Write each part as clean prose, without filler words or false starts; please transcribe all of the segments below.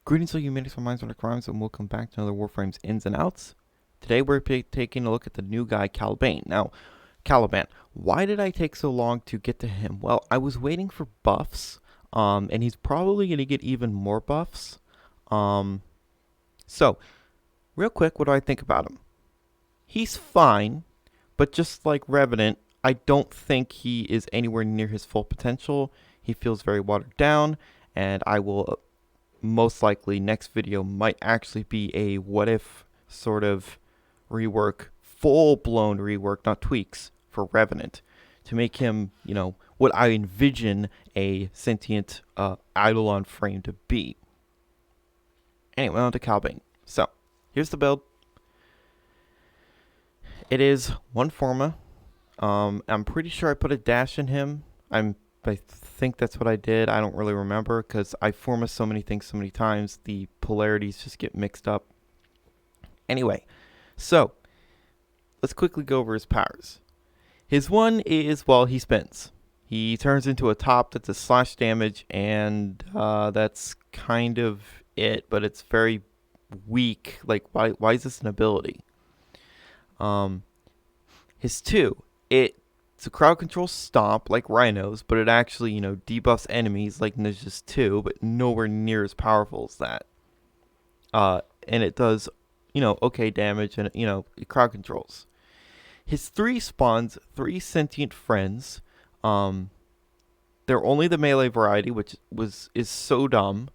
Greetings, all you minutes from Minds on the Crimes, and welcome back to another Warframe's Ins and Outs. Today we're taking a look at the new guy, Caliban. Now, Caliban, why did I take so long to get to him? Well, I was waiting for buffs, and he's probably going to get even more buffs. So, real quick, what do I think about him? He's fine, but just like Revenant, I don't think he is anywhere near his full potential. He feels very watered down, and I will most likely next video might actually be a what if sort of rework, full-blown rework, not tweaks, for Revenant to make him, what I envision a sentient Eidolon frame to be. Anyway, on to Caliban. So, here's the build. It is one Forma. I'm pretty sure I put a dash in him. I think that's what I did. I don't really remember because I Forma so many things so many times. The polarities just get mixed up. Anyway, so let's quickly go over his powers. His one is, well, he spins. He turns into a top that's a slash damage, and that's kind of it, but it's very weak. Like, why is this an ability? His two, it's a crowd control stomp like Rhinos, but it actually, debuffs enemies like there's just two, but nowhere near as powerful as that. And it does, okay damage, and it crowd controls. His three spawns 3 sentient friends. They're only the melee variety, which is so dumb.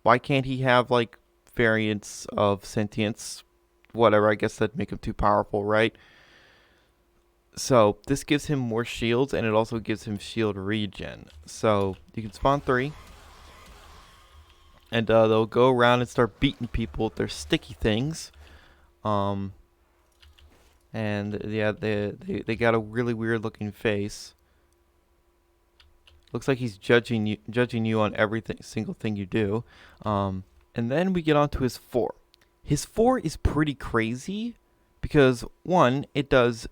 Why can't he have like variants of sentience? Whatever, I guess that'd make him too powerful, right? So this gives him more shields, and it also gives him shield regen. So you can spawn 3, and they'll go around and start beating people with their sticky things. And yeah, they got a really weird looking face. Looks like he's judging you on everything, single thing you do. And then we get on to his 4. His 4 is pretty crazy because one, it does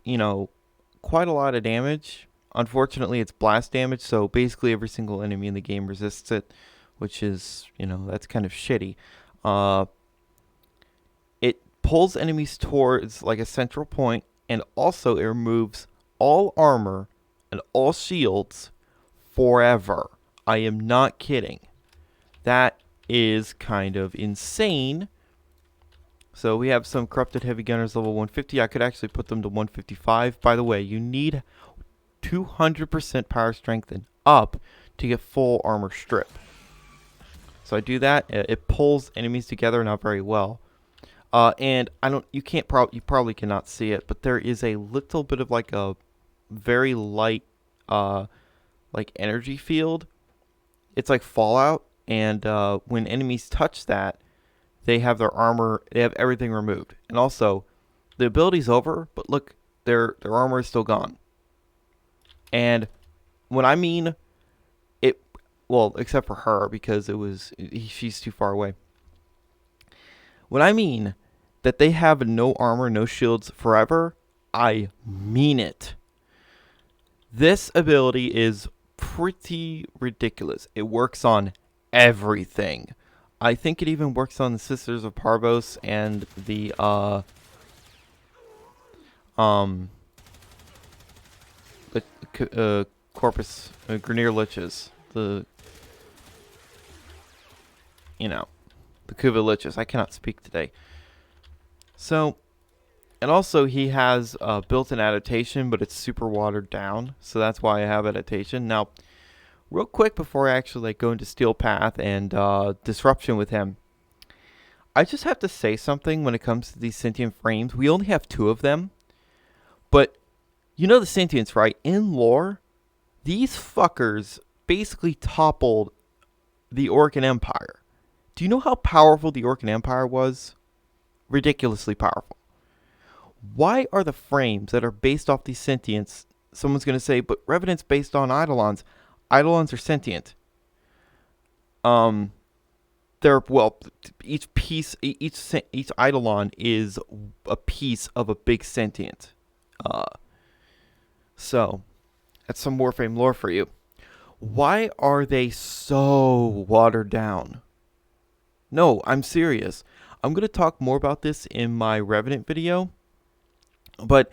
quite a lot of damage. Unfortunately, it's blast damage, so basically every single enemy in the game resists it, which is, that's kind of shitty. It pulls enemies towards like a central point, and also it removes all armor and all shields forever. I am not kidding. That is kind of insane. So we have some Corrupted Heavy Gunners level 150. I could actually put them to 155. By the way, you need 200% power strength and up to get full armor strip. So I do that. It pulls enemies together not very well. And you probably cannot see it, but there is a little bit of like a very light like energy field. It's like Fallout, and when enemies touch that, they have their armor, they have everything removed. And also, the ability's over, but look, their armor is still gone. And when I mean it, well, except for her, because she's too far away. When I mean that they have no armor, no shields forever, I mean it. This ability is pretty ridiculous. It works on everything. I think it even works on the Sisters of Parvos and the Corpus Grenier Liches, the Kuva Liches. I cannot speak today. So, and also he has built-in adaptation, but it's super watered down, so that's why I have adaptation. Now, real quick before I actually go into Steel Path and Disruption with him, I just have to say something when it comes to these sentient frames. We only have 2 of them, but you know the sentience, right? In lore, these fuckers basically toppled the Orcan Empire. Do you know how powerful the Orcan Empire was? Ridiculously powerful. Why are the frames that are based off these sentients, someone's going to say, but Revenant's based on Eidolons. Eidolons are sentient. Each Eidolon is a piece of a big sentient. So that's some Warframe lore for you. Why are they so watered down? No, I'm serious. I'm going to talk more about this in my Revenant video, but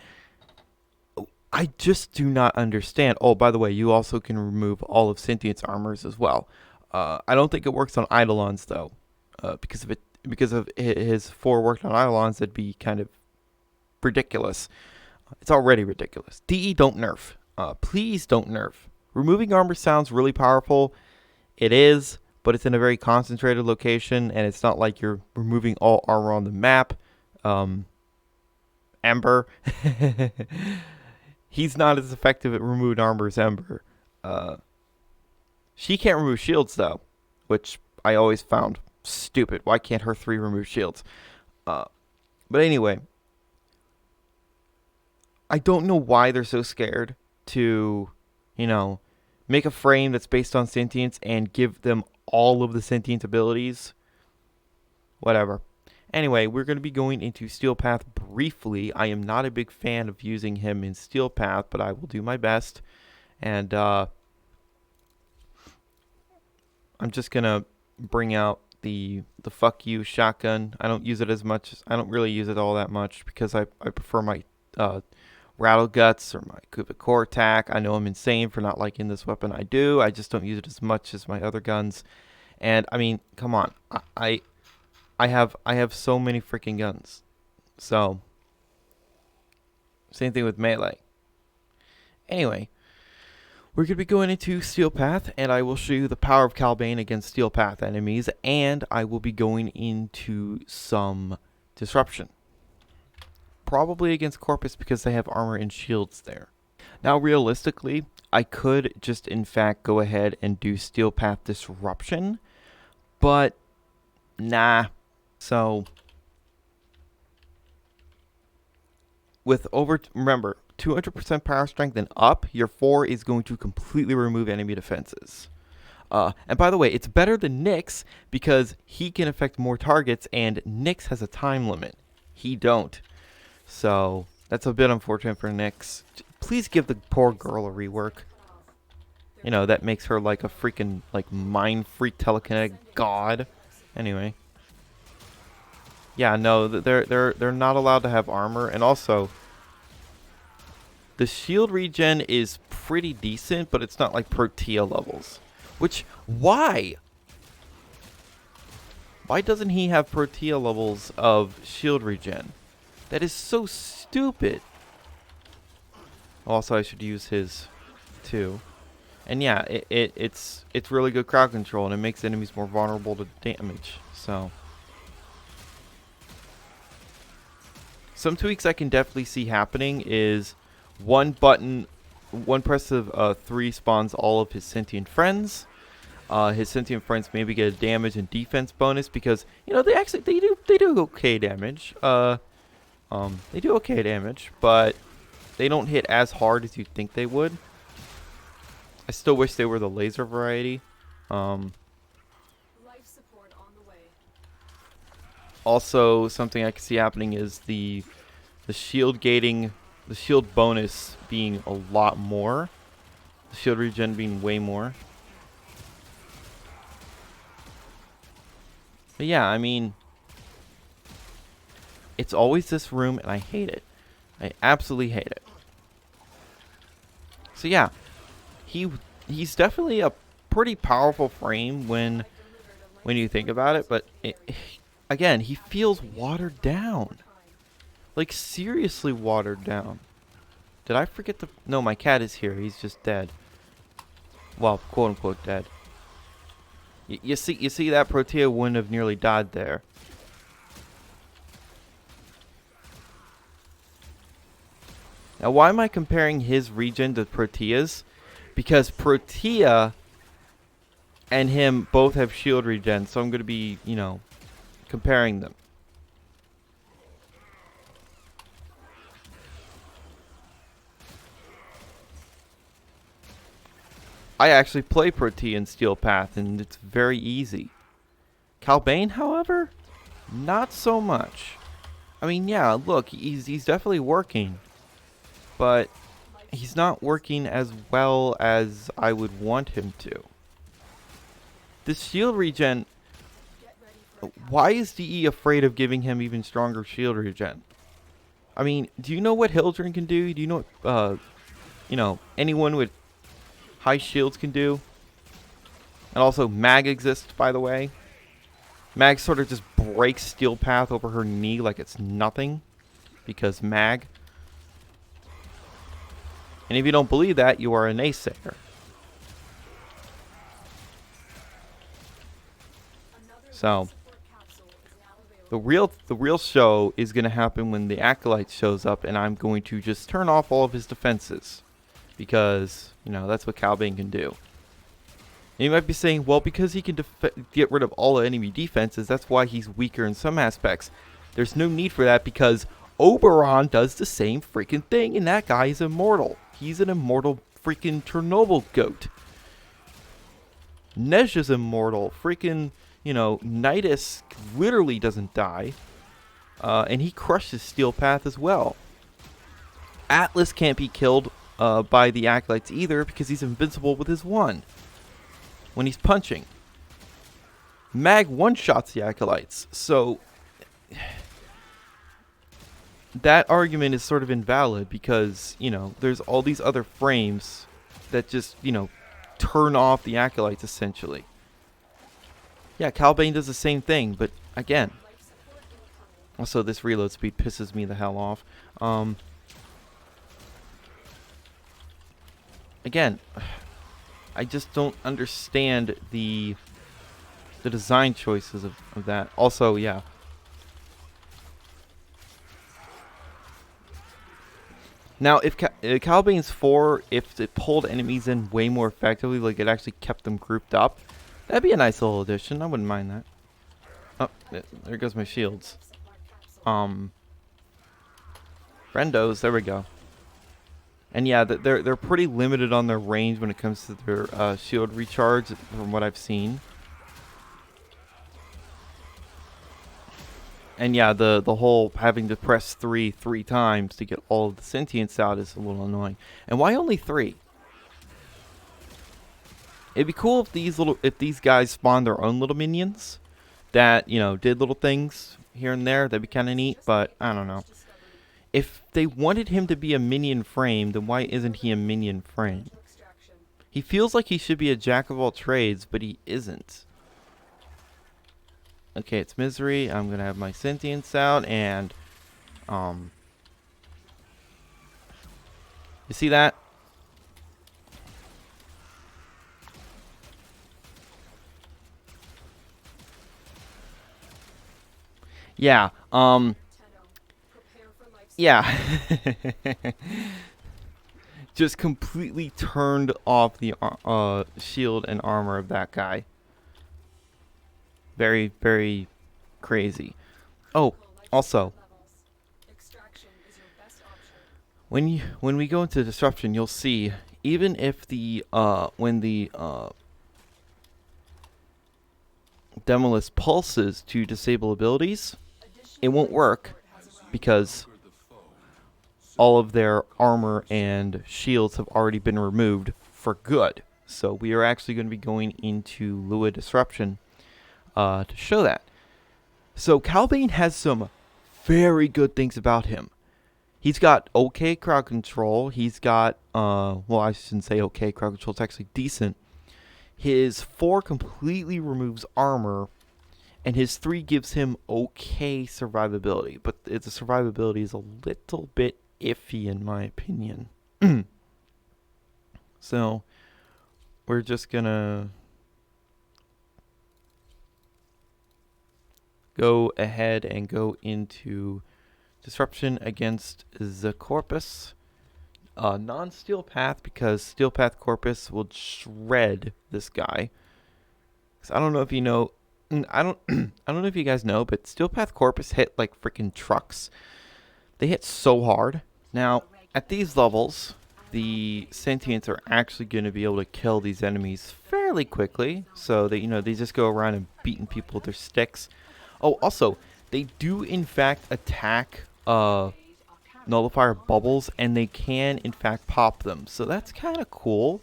I just do not understand. Oh, by the way, you also can remove all of Sentient's armors as well. I don't think it works on Eidolons though, because of his 4 worked on Eidolons. That'd be kind of ridiculous. It's already ridiculous. DE, don't nerf. Please don't nerf. Removing armor sounds really powerful. It is, but it's in a very concentrated location, and it's not like you're removing all armor on the map. Ember. He's not as effective at removing armor as Ember. She can't remove shields, though, which I always found stupid. Why can't her 3 remove shields? But anyway, I don't know why they're so scared to, make a frame that's based on sentience and give them all of the sentient abilities. Whatever. Anyway, we're going to be going into Steel Path briefly. I am not a big fan of using him in Steel Path, but I will do my best. And I'm just going to bring out the fuck you shotgun. I don't use it as much. I don't really use it all that much because I prefer my Rattle Guts or my Cubic Core attack. I know I'm insane for not liking this weapon. I do. I just don't use it as much as my other guns. And I mean, come on. I have so many freaking guns. So same thing with melee. Anyway, we're going to be going into Steel Path, and I will show you the power of Caliban against Steel Path enemies, and I will be going into some disruption. Probably against Corpus because they have armor and shields there. Now, realistically, I could just, in fact, go ahead and do Steel Path Disruption, but nah. So, with remember, 200% power strength and up, your 4 is going to completely remove enemy defenses. And by the way, it's better than Nyx because he can affect more targets, and Nyx has a time limit. He don't. So, that's a bit unfortunate for Nyx. Please give the poor girl a rework. That makes her like a freaking, mind freak telekinetic god. Anyway. Yeah, no, they're not allowed to have armor, and also the shield regen is pretty decent, but it's not like Protea levels. Which, why? Why doesn't he have Protea levels of shield regen? That is so stupid. Also, I should use his too. And yeah, it's really good crowd control, and it makes enemies more vulnerable to damage. So some tweaks I can definitely see happening is one press of 3 spawns all of his sentient friends. His sentient friends maybe get a damage and defense bonus because they do okay damage. They do okay damage, but they don't hit as hard as you'd think they would. I still wish they were the laser variety. Life support on the way. Also, something I can see happening is the shield gating, the shield bonus being a lot more. The shield regen being way more. But yeah, I mean, it's always this room, and I hate it. I absolutely hate it. So yeah, he's definitely a pretty powerful frame when you think about it, but again, he feels watered down. Like, seriously watered down. Did I forget the... No, my cat is here. He's just dead. Well, quote-unquote dead. You see that Protea wouldn't have nearly died there. Now, why am I comparing his regen to Protea's? Because Protea and him both have shield regen, so I'm going to be, comparing them. I actually play Protea in Steel Path, and it's very easy. Caliban, however, not so much. I mean, yeah, look, he's definitely working, but he's not working as well as I would want him to. This shield regen, Why is DE afraid of giving him even stronger shield regen? I mean, do you know what Hildren can do? Do you know what, anyone with high shields can do? And also, Mag exists, by the way. Mag sort of just breaks Steel Path over her knee like it's nothing. Because Mag. And if you don't believe that, you are a naysayer. So, the real show is going to happen when the Acolyte shows up, and I'm going to just turn off all of his defenses. Because, that's what Caliban can do. And you might be saying, well, because he can get rid of all the enemy defenses, that's why he's weaker in some aspects. There's no need for that because Oberon does the same freaking thing, and that guy is immortal. He's an immortal freaking Chernobyl goat. Nezha's immortal. Freaking, Nidus literally doesn't die. And he crushes Steel Path as well. Atlas can't be killed by the Acolytes either because he's invincible with his one. When he's punching. Mag one-shots the Acolytes. So, that argument is sort of invalid because, there's all these other frames that just, turn off the Acolytes essentially. Yeah, Caliban does the same thing, but again. Also, this reload speed pisses me the hell off. Again, I just don't understand the design choices of that. Also, yeah. Now, if Caliban's 4, if it pulled enemies in way more effectively, like it actually kept them grouped up, that'd be a nice little addition. I wouldn't mind that. Oh, there goes my shields. Rendos, there we go. And yeah, they're pretty limited on their range when it comes to their shield recharge, from what I've seen. And yeah, the whole having to press three times to get all of the sentience out is a little annoying. And why only 3? It'd be cool if these guys spawned their own little minions that did little things here and there. That'd be kind of neat, but I don't know. If they wanted him to be a minion frame, then why isn't he a minion frame? He feels like he should be a jack of all trades, but he isn't. Okay, it's Misery. I'm going to have my sentience out, and you see that? Yeah, yeah. Just completely turned off the shield and armor of that guy. Very, very crazy. Oh, also, when we go into disruption, you'll see even if the when the Demolist pulses to disable abilities, it won't work because all of their armor and shields have already been removed for good. So we are actually going to be going into Lua Disruption to show that. So Caliban has some very good things about him. He's got okay crowd control. He's got, well, I shouldn't say okay crowd control. It's actually decent. His 4 completely removes armor, and his 3 gives him okay survivability. But the survivability is a little bit iffy in my opinion. So we're just gonna go ahead and go into disruption against the Corpus. Non-Steel Path, because Steel Path Corpus will shred this guy. So I don't know if you know, I don't know if you guys know, but Steel Path Corpus hit like freaking trucks. They hit so hard. Now, at these levels, the sentients are actually going to be able to kill these enemies fairly quickly. So that, they just go around and beating people with their sticks. Oh, also, they do in fact attack nullifier bubbles, and they can in fact pop them. So that's kind of cool.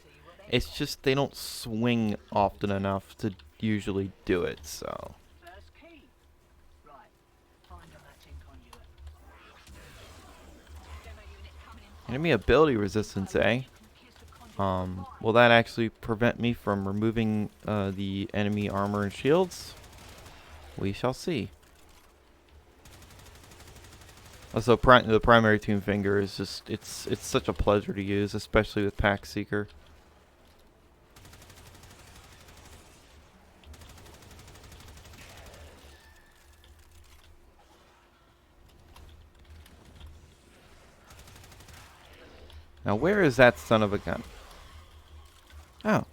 It's just they don't swing often enough to usually do it. So Enemy ability resistance, eh? Will that actually prevent me from removing the enemy armor and shields? We shall see. Also, the primary Tomb Finger is just, it's such a pleasure to use, especially with Pack Seeker. Now, where is that son of a gun? Oh.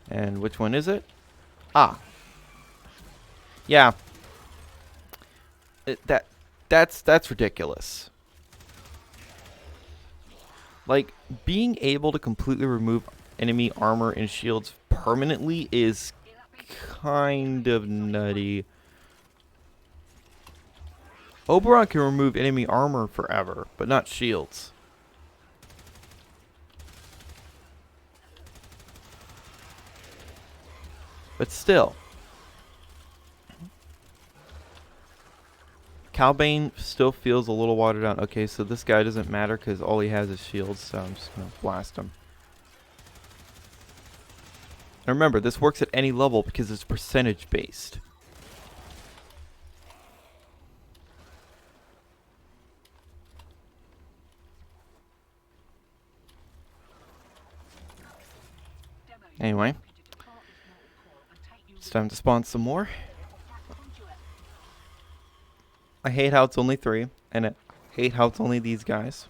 And which one is it? Ah. Yeah. That's ridiculous. Like, being able to completely remove enemy armor and shields permanently is kind of nutty. Oberon can remove enemy armor forever, but not shields. But still. Caliban still feels a little watered down. Okay, so this guy doesn't matter because all he has is shields, so I'm just going to blast him. And remember, this works at any level because it's percentage based. Anyway, it's time to spawn some more. I hate how it's only 3, and I hate how it's only these guys.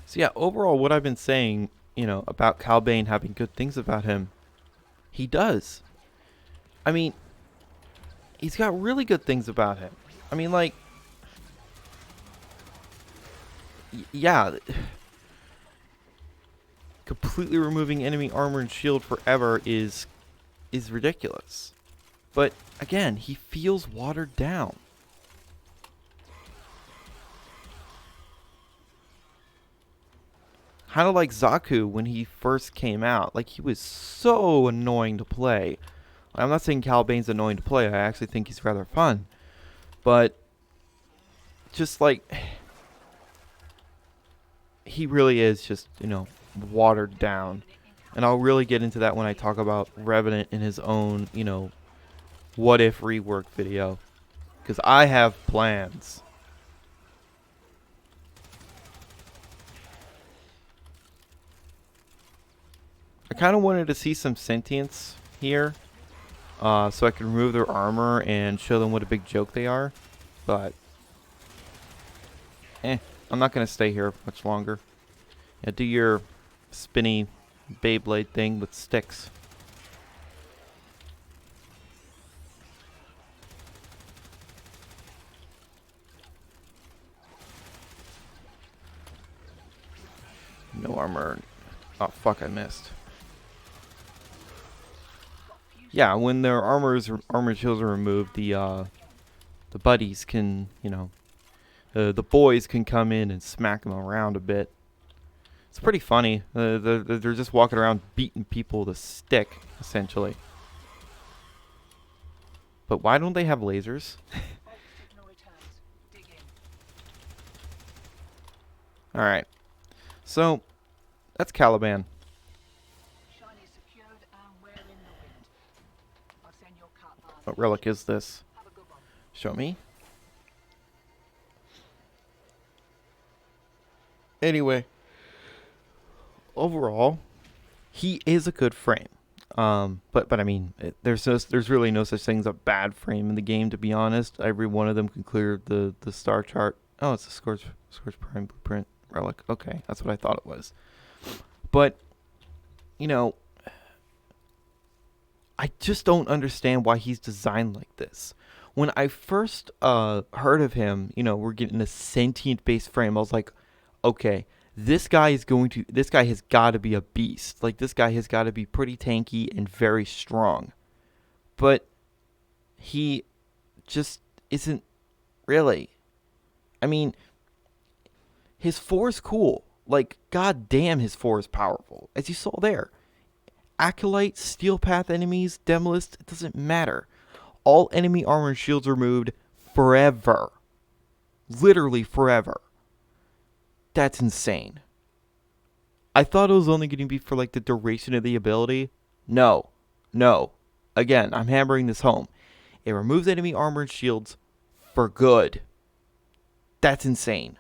So yeah, overall, what I've been saying, you know, about Caliban having good things about him, he does. I mean, he's got really good things about him. I mean, like, yeah, completely removing enemy armor and shield forever is ridiculous. But again, he feels watered down. Kind of like Zaku when he first came out. Like, he was so annoying to play. I'm not saying Caliban's annoying to play. I actually think he's rather fun. But just like, he really is just, you know, watered down. And I'll really get into that when I talk about Revenant in his own, you know, what if rework video. Because I have plans. I kind of wanted to see some sentience here. So I could remove their armor and show them what a big joke they are. But, I'm not going to stay here much longer. Yeah, do your spinny Beyblade thing with sticks. No armor. Oh, fuck, I missed. Yeah, when their armor and shields are removed, the buddies can, you know, the boys can come in and smack them around a bit. It's pretty funny. They're just walking around beating people with a stick, essentially. But why don't they have lasers? Alright. So, that's Caliban. What relic is this? Show me. Anyway, overall, he is a good frame. But I mean, there's really no such thing as a bad frame in the game. To be honest, every one of them can clear the star chart. Oh, it's a Scorch Prime Blueprint relic. Okay, that's what I thought it was. But you know, I just don't understand why he's designed like this. When I first heard of him, you know, we're getting a sentient based frame. I was like, okay, this guy has got to be a beast. Like, this guy has got to be pretty tanky and very strong. But he just isn't really. I mean, his 4 is cool. Like, goddamn, his 4 is powerful. As you saw there. Acolyte, Steel Path enemies, Demolist, it doesn't matter. all enemy armor and shields removed forever. Literally forever. That's insane. I thought it was only going to be for like the duration of the ability. No. Again, I'm hammering this home. It removes enemy armor and shields for good. That's insane.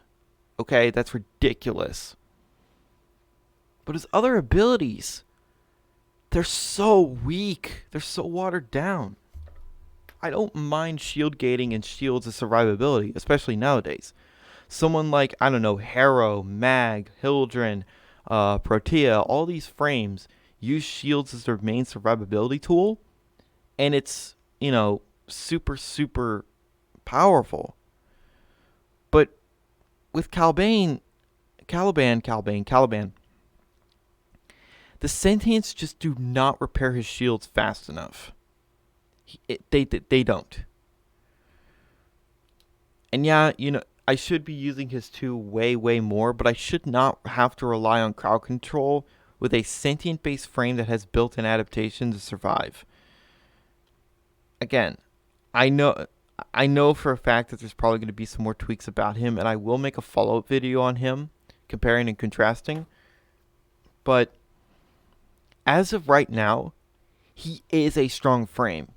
Okay, that's ridiculous. But his other abilities, they're so weak. They're so watered down. I don't mind shield gating and shields as survivability, especially nowadays. Someone like, I don't know, Harrow, Mag, Hildren, Protea, all these frames use shields as their main survivability tool, and it's, super, super powerful. But with Caliban, the sentients just do not repair his shields fast enough. They don't. And yeah, I should be using his 2 way, way more, but I should not have to rely on crowd control with a sentient-based frame that has built-in adaptation to survive. Again, I know for a fact that there's probably going to be some more tweaks about him, and I will make a follow-up video on him, comparing and contrasting. But as of right now, he is a strong frame.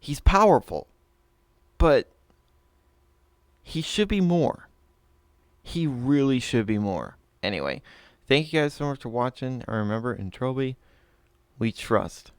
He's powerful, but he should be more. He really should be more. Anyway, thank you guys so much for watching. And remember, in Trilby, we trust.